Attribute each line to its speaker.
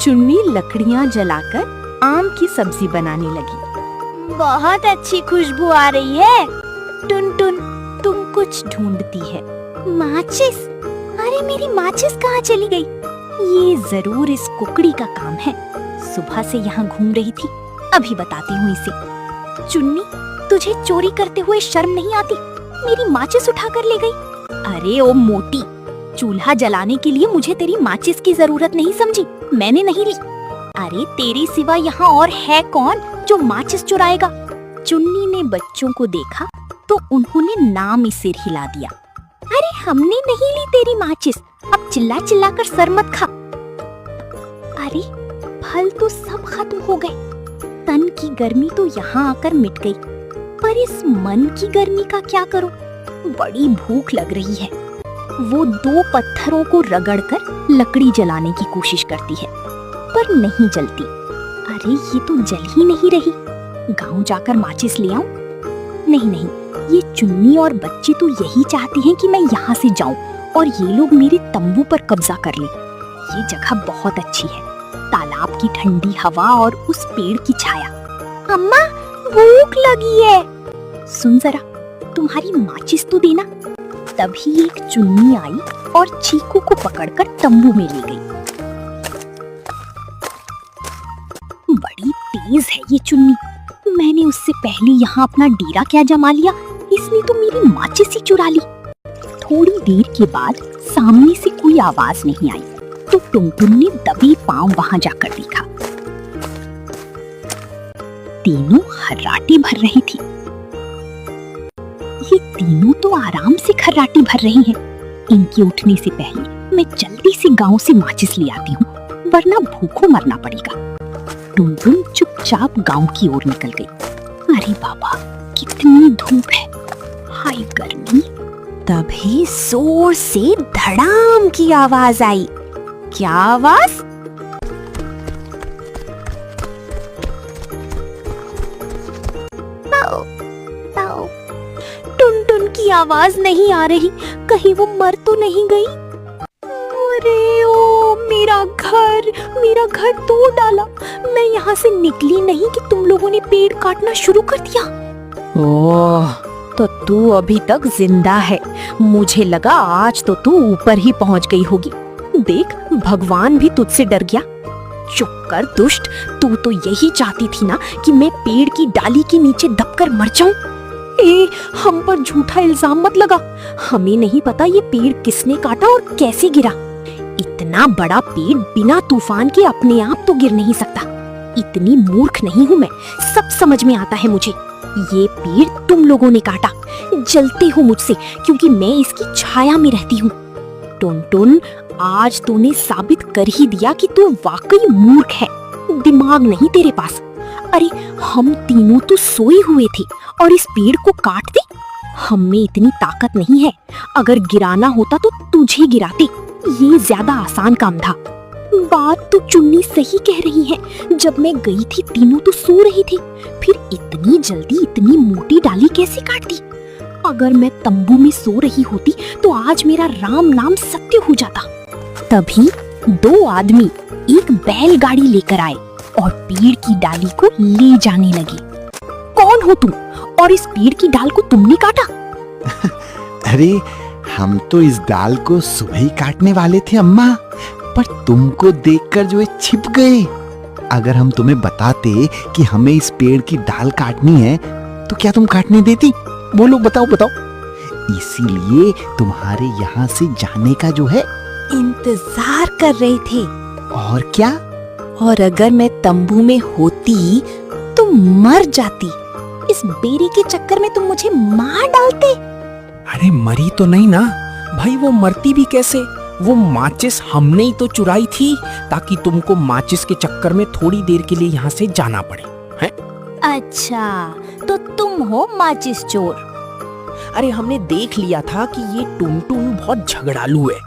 Speaker 1: चुन्नी लकड़ियां जलाकर आम की सब्जी बनाने लगी।
Speaker 2: बहुत अच्छी खुशबू आ रही है।
Speaker 1: टुनटुन तुम कुछ ढूंढती है।
Speaker 2: माचिस? अरे मेरी माचिस कहाँ चली गई?
Speaker 1: ये जरूर इस कुकड़ी का काम है। सुबह से यहाँ घूम रही थी, अभी बताती हूँ इसे।
Speaker 2: चुन्नी, तुझे चोरी करते हुए शर्म नहीं आती? मेरी माचिस उठा कर ले गई।
Speaker 1: अरे ओ मोटी, चूल्हा जलाने के लिए मुझे तेरी माचिस की जरूरत नहीं समझी, मैंने नहीं ली।
Speaker 2: अरे तेरे सिवा यहाँ और है कौन जो माचिस चुराएगा?
Speaker 1: चुन्नी ने बच्चों को देखा तो उन्होंने नाम ही सिर हिला दिया।
Speaker 2: अरे हमने नहीं ली तेरी माचिस, अब चिल्ला चिल्ला कर सर मत खा। अरे फल तो सब खत्म हो गए।
Speaker 1: तन की गर्मी तो यहाँ आकर मिट गई, पर इस मन की गर्मी का क्या करूं? बड़ी भूख लग रही है। वो 2 पत्थरों को रगड़कर लकड़ी जलाने की कोशिश करती है, पर नहीं जलती। अरे ये तो जल ही नहीं रही। गांव जाकर माचिस ले आऊं? नहीं, ये चुन्नी और बच्चे तो यही चाहती हैं कि मैं यहाँ से जाऊं और ये लोग मेरे तंबू पर कब्जा कर लें। ये जगह बहुत अच्छी है, तालाब की ठंडी हवा और उस पेड़ की छाया।
Speaker 2: अम्मा, भूख लगी है।
Speaker 1: सुन जरा, तुम्हारी माचिस तो देना। तभी एक चुन्नी आई और चीकू को पकड़कर तंबू में ले गई। बड़ी तेज है ये चुन्नी। मैंने उससे पहले यहाँ अपना डेरा क्या जमा लिया, इसने तो मेरी माचिस ही चुरा ली। थोड़ी देर के बाद सामने से कोई आवाज नहीं आई, तो टुनटुन ने दबे पांव वहां जाकर देखा। तीनों खर्राटे भर रही थी। ये तीनों तो आराम से खर्राटे भर रही हैं। इनके उठने से पहले मैं जल्दी से गांव से माचिस ले आती हूँ, वरना भूखों मरना पड़ेगा। टुनटुन चुपचाप गांव की ओर निकल गई। अरे बाबा, कितनी धूप है, हाय गर्मी।
Speaker 2: तभी जोर से धड़ाम की आवाज आई। क्या आवाज?
Speaker 1: टुनटुन की आवाज नहीं आ रही, कहीं वो मर तो नहीं गई? अरे ओ मेरा घर तोड़ डाला। मैं यहाँ से निकली नहीं कि तुम लोगों ने पेड़ काटना शुरू कर दिया। ओह, तो तू अभी तक जिंदा है। मुझे लगा आज तो तू ऊपर ही पहुँच गई होगी। देख, भगवान भी तुझसे डर गया। चुप कर दुष्ट, तू तो यही चाहती थी ना कि मैं पेड़ की डाली के नीचे दबकर मर जाऊं। हम पर झूठा इल्जाम मत लगा। हमें नहीं पता ये पेड़ किसने काटा और कैसे गिरा। इतना बड़ा पेड़ बिना तूफान के अपने आप तो गिर नहीं सकता। इतनी मूर्ख नहीं हूँ मैं, सब समझ में आता है मुझे। ये पेड़ तुम लोगों ने काटा। जलते हो मुझसे क्योंकि मैं इसकी छाया में रहती हूँ। टुनटुन, आज तूने साबित कर ही दिया कि तू वाकई मूर्ख है, दिमाग नहीं तेरे पास। अरे हम तीनों तो सोए हुए थे और इस पेड़ को काट दे। हम में इतनी ताकत नहीं है, अगर गिराना होता तो तुझे गिराते। ये ज्यादा आसान काम था। बात तो चुन्नी सही कह रही है। जब मैं गई थी तीनों तो सो रहे थे, फिर इतनी जल्दी इतनी मोटी डाली कैसे काट दी? अगर मैं तंबू में सो रही होती तो आज मेरा राम नाम सत्य हो जाता। तभी 2 आदमी एक बैलगाड़ी लेकर आए और पेड़ की डाली को ले जाने लगे। कौन हो तुम और इस पेड़ की डाल को तुमने काटा?
Speaker 3: अरे हम तो इस डाल को सुबह ही काटने वाले थे अम्मा, पर तुमको देखकर जो ये छिप गए। अगर हम तुम्हें बताते कि हमें इस पेड़ की डाल काटनी है तो क्या तुम काटने देती? बोलो, बताओ। इसीलिए तुम्हारे यहाँ से जाने का जो है
Speaker 2: इंतजार कर रहे थे।
Speaker 3: और क्या?
Speaker 2: और अगर मैं तंबू में होती तो मर जाती। इस बेरी के चक्कर में तुम मुझे मार डालते।
Speaker 4: अरे मरी तो नहीं ना भाई, वो मरती भी कैसे? वो माचिस हमने ही तो चुराई थी ताकि तुमको माचिस के चक्कर में थोड़ी देर के लिए यहाँ से जाना पड़े हैं?
Speaker 2: अच्छा, तो तुम हो माचिस चोर।
Speaker 4: अरे हमने देख लिया था कि ये टुनटुन बहुत झगड़ालू है,